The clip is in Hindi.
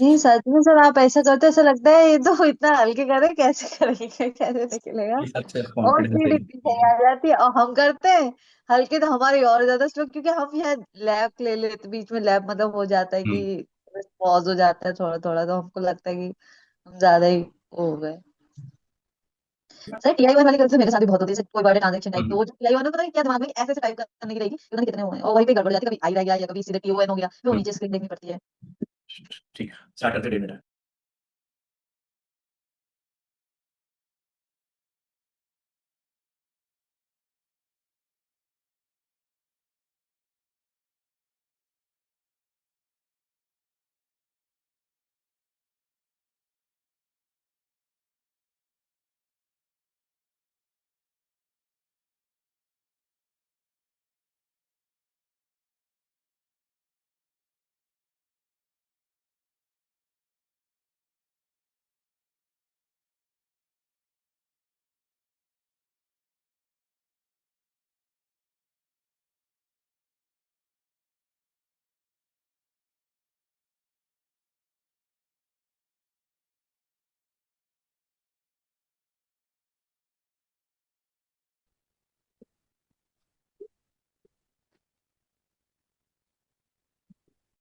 नहीं सच में सर, आप ऐसा करते ऐसा लगता है ये तो इतना हल्के कर रहे हैं, कैसे करेंगे, कैसे निकलेगा। इस हद से और कॉन्फिडेंस स्पीड इतनी है। सही आ जाती है, और हम करते हैं हल्के तो हमारी और ज्यादा स्लो, क्योंकि हम यहाँ लैब ले लेते, बीच में लैब मतलब हो जाता है हम्म। कि पॉज हो जाता है थोड़ा थोड़ा, तो हमको लगता है कि हम ज्यादा ही वो हो गए। सर टीआई वन वाली गलती तो मेरे साथ भी बहुत होती है, जैसे कोई बड़े ट्रांजेक्शन टाइप की, हम्म। वो जो टीआई वन में पता है क्या दिमाग में ऐसे ऐसे टाइप करने की रहेगी कि पता नहीं कितने हुए हैं, और वहीं पे गड़बड़ हो जाती है, कभी आई रह गया या कभी सीधे टीओएन हो गया, फिर वो हम्म। नीचे स्क्रीन देखनी पड़ती है। ठीक है, स्टार्ट करते 1.5 मिनट।